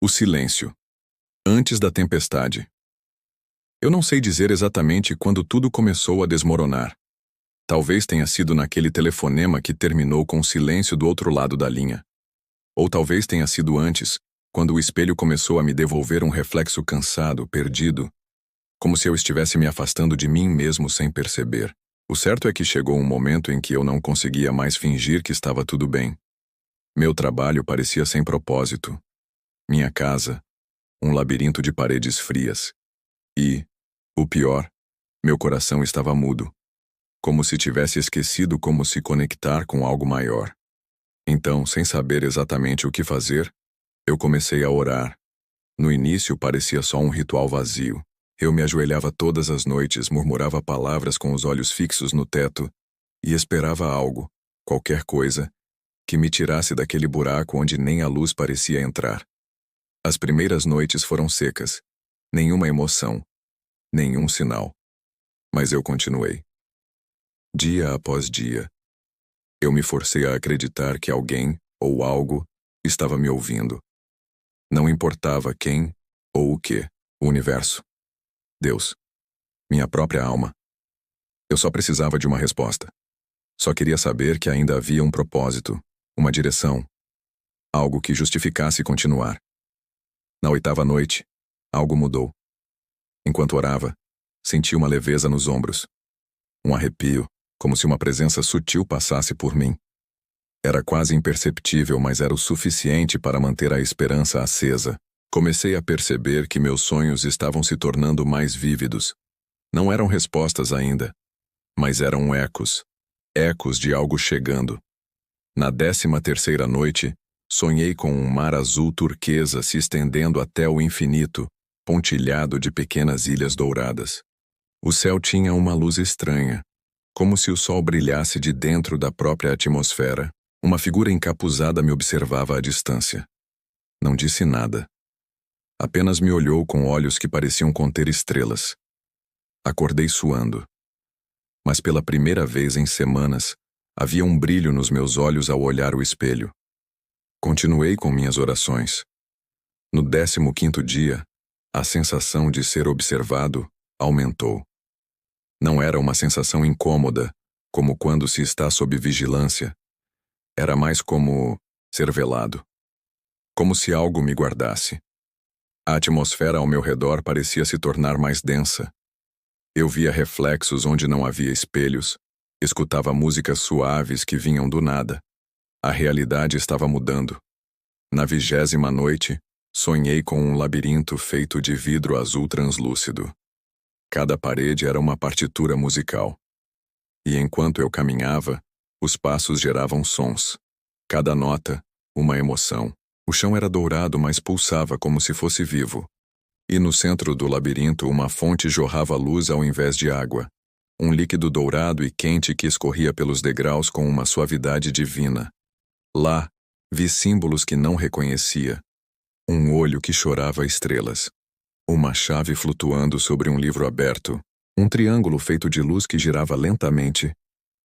O silêncio. Antes da tempestade. Eu não sei dizer exatamente quando tudo começou a desmoronar. Talvez tenha sido naquele telefonema que terminou com o silêncio do outro lado da linha. Ou talvez tenha sido antes, quando o espelho começou a me devolver um reflexo cansado, perdido, como se eu estivesse me afastando de mim mesmo sem perceber. O certo é que chegou um momento em que eu não conseguia mais fingir que estava tudo bem. Meu trabalho parecia sem propósito. Minha casa, um labirinto de paredes frias. E, o pior, meu coração estava mudo, como se tivesse esquecido como se conectar com algo maior. Então, sem saber exatamente o que fazer, eu comecei a orar. No início parecia só um ritual vazio. Eu me ajoelhava todas as noites, murmurava palavras com os olhos fixos no teto e esperava algo, qualquer coisa, que me tirasse daquele buraco onde nem a luz parecia entrar. As primeiras noites foram secas, nenhuma emoção, nenhum sinal. Mas eu continuei. Dia após dia, eu me forcei a acreditar que alguém, ou algo, estava me ouvindo. Não importava quem ou o que, o universo, Deus, minha própria alma. Eu só precisava de uma resposta. Só queria saber que ainda havia um propósito, uma direção, algo que justificasse continuar. Na 8ª noite, algo mudou. Enquanto orava, senti uma leveza nos ombros. Um arrepio, como se uma presença sutil passasse por mim. Era quase imperceptível, mas era o suficiente para manter a esperança acesa. Comecei a perceber que meus sonhos estavam se tornando mais vívidos. Não eram respostas ainda, mas eram ecos. Ecos de algo chegando. Na 13ª noite, sonhei com um mar azul turquesa se estendendo até o infinito, pontilhado de pequenas ilhas douradas. O céu tinha uma luz estranha, como se o sol brilhasse de dentro da própria atmosfera. Uma figura encapuzada me observava à distância. Não disse nada. Apenas me olhou com olhos que pareciam conter estrelas. Acordei suando. Mas pela primeira vez em semanas, havia um brilho nos meus olhos ao olhar o espelho. Continuei com minhas orações. No 15º dia, a sensação de ser observado aumentou. Não era uma sensação incômoda, como quando se está sob vigilância. Era mais como ser velado. Como se algo me guardasse. A atmosfera ao meu redor parecia se tornar mais densa. Eu via reflexos onde não havia espelhos, escutava músicas suaves que vinham do nada. A realidade estava mudando. Na 20ª noite, sonhei com um labirinto feito de vidro azul translúcido. Cada parede era uma partitura musical. E enquanto eu caminhava, os passos geravam sons. Cada nota, uma emoção. O chão era dourado, mas pulsava como se fosse vivo. E no centro do labirinto, uma fonte jorrava luz ao invés de água. Um líquido dourado e quente que escorria pelos degraus com uma suavidade divina. Lá, vi símbolos que não reconhecia. Um olho que chorava estrelas. Uma chave flutuando sobre um livro aberto. Um triângulo feito de luz que girava lentamente,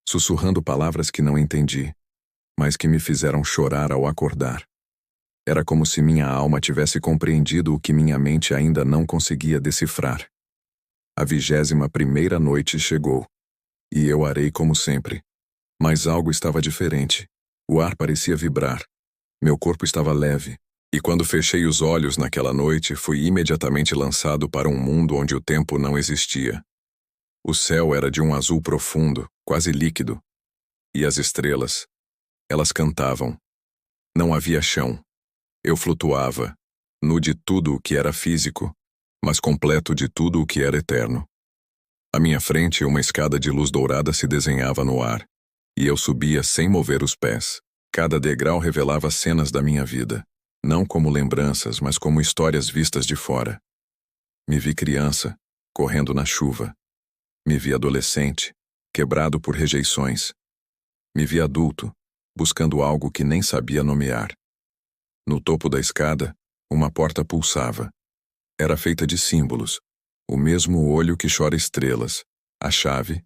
sussurrando palavras que não entendi, mas que me fizeram chorar ao acordar. Era como se minha alma tivesse compreendido o que minha mente ainda não conseguia decifrar. A 21ª noite chegou, e eu arei como sempre. Mas algo estava diferente. O ar parecia vibrar. Meu corpo estava leve, e quando fechei os olhos naquela noite, fui imediatamente lançado para um mundo onde o tempo não existia. O céu era de um azul profundo, quase líquido. E as estrelas, elas cantavam. Não havia chão. Eu flutuava, nu de tudo o que era físico, mas completo de tudo o que era eterno. À minha frente, uma escada de luz dourada se desenhava no ar, e eu subia sem mover os pés. Cada degrau revelava cenas da minha vida, não como lembranças, mas como histórias vistas de fora. Me vi criança, correndo na chuva. Me vi adolescente, quebrado por rejeições. Me vi adulto, buscando algo que nem sabia nomear. No topo da escada, uma porta pulsava. Era feita de símbolos, o mesmo olho que chora estrelas, a chave,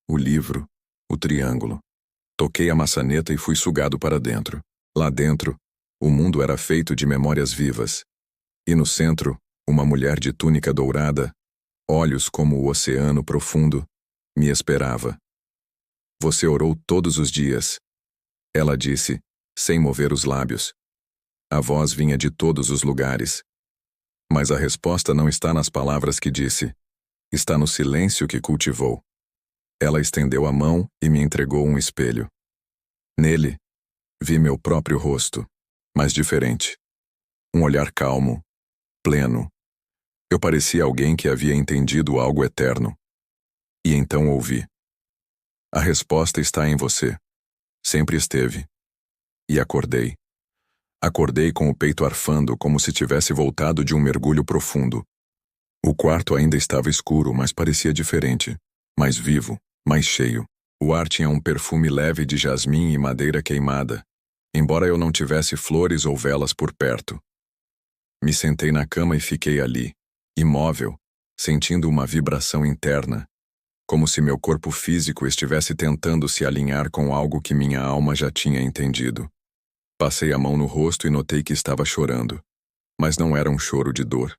o livro, o triângulo. Toquei a maçaneta e fui sugado para dentro. Lá dentro, o mundo era feito de memórias vivas. E no centro, uma mulher de túnica dourada, olhos como o oceano profundo, me esperava. Você orou todos os dias, ela disse, sem mover os lábios. A voz vinha de todos os lugares. Mas a resposta não está nas palavras que disse, está no silêncio que cultivou. Ela estendeu a mão e me entregou um espelho. Nele, vi meu próprio rosto, mas diferente. Um olhar calmo, pleno. Eu parecia alguém que havia entendido algo eterno. E então ouvi. A resposta está em você. Sempre esteve. E acordei. Acordei com o peito arfando como se tivesse voltado de um mergulho profundo. O quarto ainda estava escuro, mas parecia diferente. Mais vivo, mais cheio. O ar tinha um perfume leve de jasmim e madeira queimada, embora eu não tivesse flores ou velas por perto. Me sentei na cama e fiquei ali, imóvel, sentindo uma vibração interna, como se meu corpo físico estivesse tentando se alinhar com algo que minha alma já tinha entendido. Passei a mão no rosto e notei que estava chorando. Mas não era um choro de dor.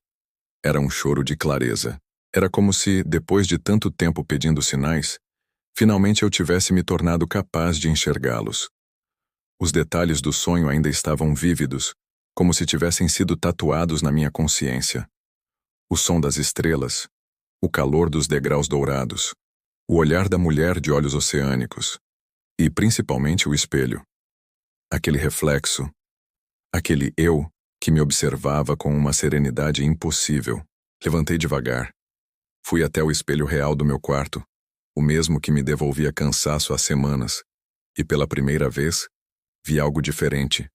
Era um choro de clareza. Era como se, depois de tanto tempo pedindo sinais, finalmente eu tivesse me tornado capaz de enxergá-los. Os detalhes do sonho ainda estavam vívidos, como se tivessem sido tatuados na minha consciência. O som das estrelas, o calor dos degraus dourados, o olhar da mulher de olhos oceânicos, e principalmente o espelho. Aquele reflexo, aquele eu que me observava com uma serenidade impossível. Levantei devagar. Fui até o espelho real do meu quarto, o mesmo que me devolvia cansaço há semanas, e pela primeira vez, vi algo diferente,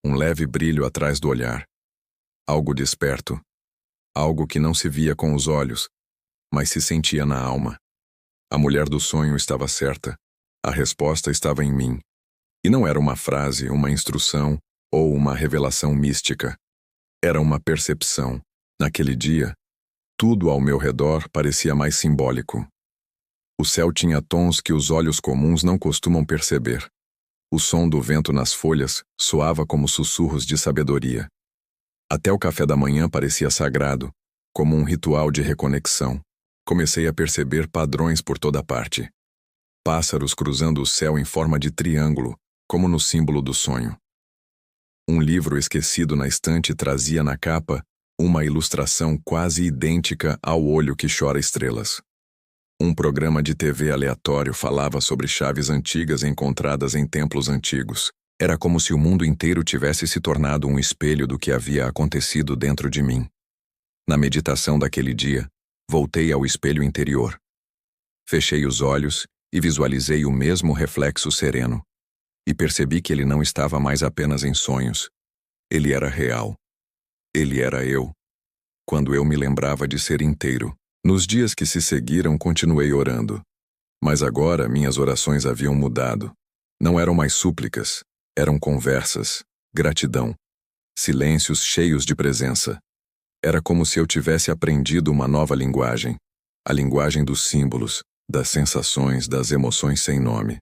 um leve brilho atrás do olhar. Algo desperto, algo que não se via com os olhos, mas se sentia na alma. A mulher do sonho estava certa, a resposta estava em mim. E não era uma frase, uma instrução ou uma revelação mística. Era uma percepção. Naquele dia, tudo ao meu redor parecia mais simbólico. O céu tinha tons que os olhos comuns não costumam perceber. O som do vento nas folhas soava como sussurros de sabedoria. Até o café da manhã parecia sagrado, como um ritual de reconexão. Comecei a perceber padrões por toda parte. Pássaros cruzando o céu em forma de triângulo, como no símbolo do sonho. Um livro esquecido na estante trazia na capa uma ilustração quase idêntica ao olho que chora estrelas. Um programa de TV aleatório falava sobre chaves antigas encontradas em templos antigos. Era como se o mundo inteiro tivesse se tornado um espelho do que havia acontecido dentro de mim. Na meditação daquele dia, voltei ao espelho interior. Fechei os olhos e visualizei o mesmo reflexo sereno. E percebi que ele não estava mais apenas em sonhos. Ele era real. Ele era eu. Quando eu me lembrava de ser inteiro. Nos dias que se seguiram, continuei orando. Mas agora minhas orações haviam mudado. Não eram mais súplicas, eram conversas, gratidão, silêncios cheios de presença. Era como se eu tivesse aprendido uma nova linguagem, a linguagem dos símbolos, das sensações, das emoções sem nome.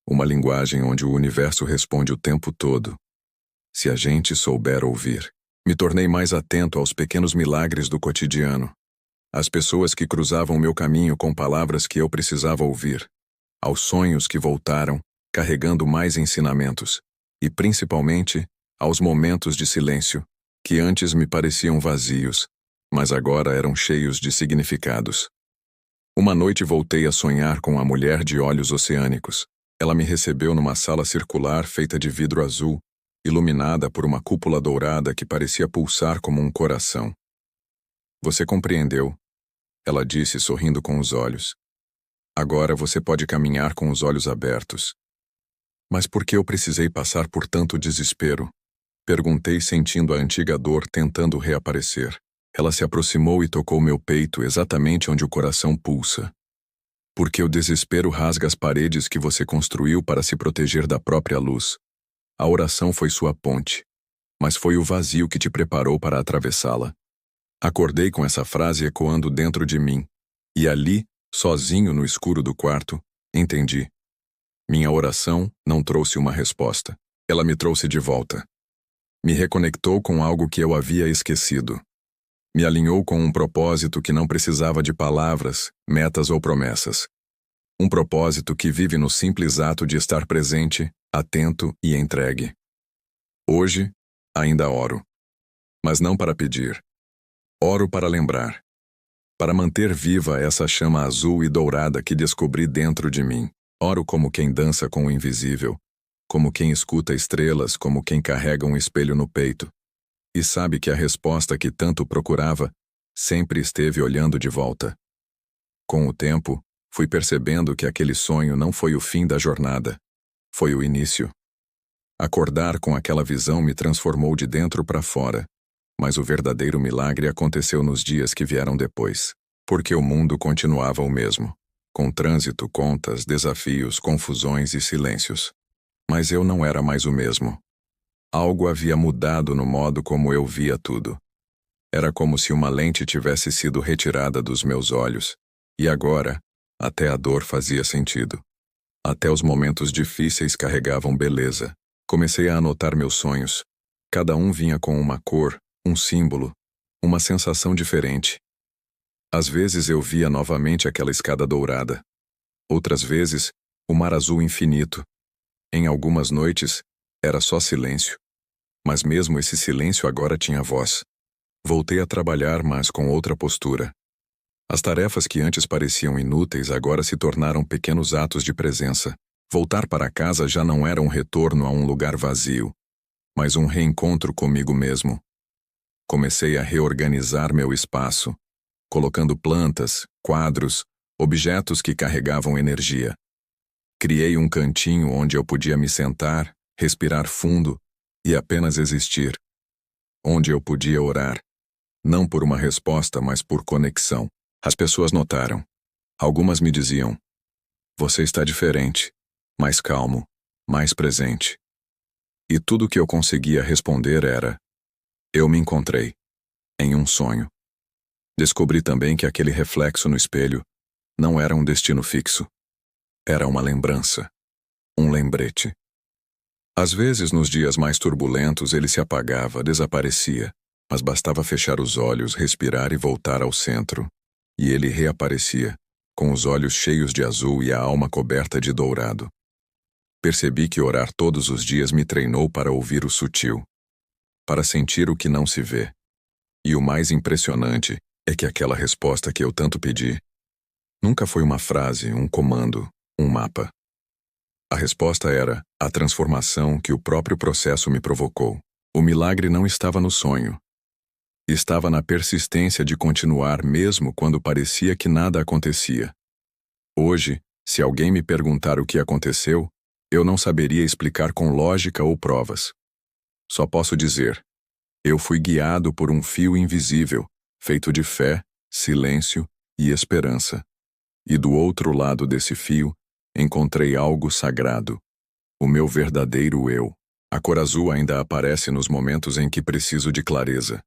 Uma linguagem onde o universo responde o tempo todo. Se a gente souber ouvir. Me tornei mais atento aos pequenos milagres do cotidiano. Às pessoas que cruzavam meu caminho com palavras que eu precisava ouvir. Aos sonhos que voltaram, carregando mais ensinamentos. E, principalmente, aos momentos de silêncio, que antes me pareciam vazios, mas agora eram cheios de significados. Uma noite voltei a sonhar com a mulher de olhos oceânicos. Ela me recebeu numa sala circular feita de vidro azul, iluminada por uma cúpula dourada que parecia pulsar como um coração. Você compreendeu, ela disse sorrindo com os olhos. Agora você pode caminhar com os olhos abertos. Mas por que eu precisei passar por tanto desespero? Perguntei sentindo a antiga dor tentando reaparecer. Ela se aproximou e tocou meu peito exatamente onde o coração pulsa. Porque o desespero rasga as paredes que você construiu para se proteger da própria luz. A oração foi sua ponte, mas foi o vazio que te preparou para atravessá-la. Acordei com essa frase ecoando dentro de mim, e ali, sozinho no escuro do quarto, entendi. Minha oração não trouxe uma resposta. Ela me trouxe de volta. Me reconectou com algo que eu havia esquecido. Me alinhou com um propósito que não precisava de palavras, metas ou promessas. Um propósito que vive no simples ato de estar presente, atento e entregue. Hoje, ainda oro. Mas não para pedir. Oro para lembrar. Para manter viva essa chama azul e dourada que descobri dentro de mim. Oro como quem dança com o invisível, como quem escuta estrelas, como quem carrega um espelho no peito. E sabe que a resposta que tanto procurava sempre esteve olhando de volta. Com o tempo, fui percebendo que aquele sonho não foi o fim da jornada, foi o início. Acordar com aquela visão me transformou de dentro para fora, mas o verdadeiro milagre aconteceu nos dias que vieram depois, porque o mundo continuava o mesmo, com trânsito, contas, desafios, confusões e silêncios. Mas eu não era mais o mesmo. Algo havia mudado no modo como eu via tudo. Era como se uma lente tivesse sido retirada dos meus olhos, e agora, até a dor fazia sentido. Até os momentos difíceis carregavam beleza. Comecei a anotar meus sonhos. Cada um vinha com uma cor, um símbolo, uma sensação diferente. Às vezes eu via novamente aquela escada dourada. Outras vezes, o mar azul infinito. Em algumas noites, era só silêncio. Mas mesmo esse silêncio agora tinha voz. Voltei a trabalhar, mas com outra postura. As tarefas que antes pareciam inúteis agora se tornaram pequenos atos de presença. Voltar para casa já não era um retorno a um lugar vazio, mas um reencontro comigo mesmo. Comecei a reorganizar meu espaço, colocando plantas, quadros, objetos que carregavam energia. Criei um cantinho onde eu podia me sentar, respirar fundo e apenas existir. Onde eu podia orar, não por uma resposta, mas por conexão. As pessoas notaram. Algumas me diziam: "Você está diferente, mais calmo, mais presente." E tudo que eu conseguia responder era: "Eu me encontrei, em um sonho." Descobri também que aquele reflexo no espelho não era um destino fixo. Era uma lembrança, um lembrete. Às vezes, nos dias mais turbulentos, ele se apagava, desaparecia, mas bastava fechar os olhos, respirar e voltar ao centro. E ele reaparecia, com os olhos cheios de azul e a alma coberta de dourado. Percebi que orar todos os dias me treinou para ouvir o sutil, para sentir o que não se vê. E o mais impressionante é que aquela resposta que eu tanto pedi nunca foi uma frase, um comando, um mapa. A resposta era a transformação que o próprio processo me provocou. O milagre não estava no sonho. Estava na persistência de continuar mesmo quando parecia que nada acontecia. Hoje, se alguém me perguntar o que aconteceu, eu não saberia explicar com lógica ou provas. Só posso dizer: eu fui guiado por um fio invisível, feito de fé, silêncio e esperança. E do outro lado desse fio, encontrei algo sagrado. O meu verdadeiro eu. A cor azul ainda aparece nos momentos em que preciso de clareza.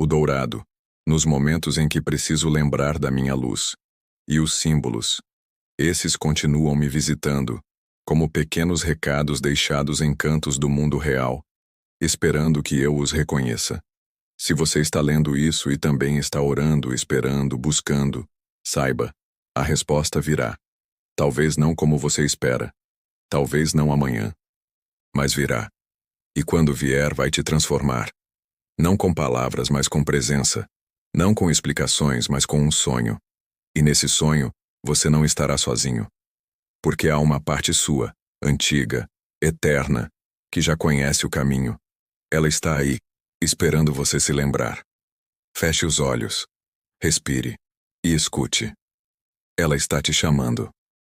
O dourado, nos momentos em que preciso lembrar da minha luz. E os símbolos. Esses continuam me visitando, como pequenos recados deixados em cantos do mundo real, esperando que eu os reconheça. Se você está lendo isso e também está orando, esperando, buscando, saiba, a resposta virá. Talvez não como você espera. Talvez não amanhã. Mas virá. E quando vier, vai te transformar. Não com palavras, mas com presença. Não com explicações, mas com um sonho. E nesse sonho, você não estará sozinho. Porque há uma parte sua, antiga, eterna, que já conhece o caminho. Ela está aí, esperando você se lembrar. Feche os olhos, respire e escute. Ela está te chamando.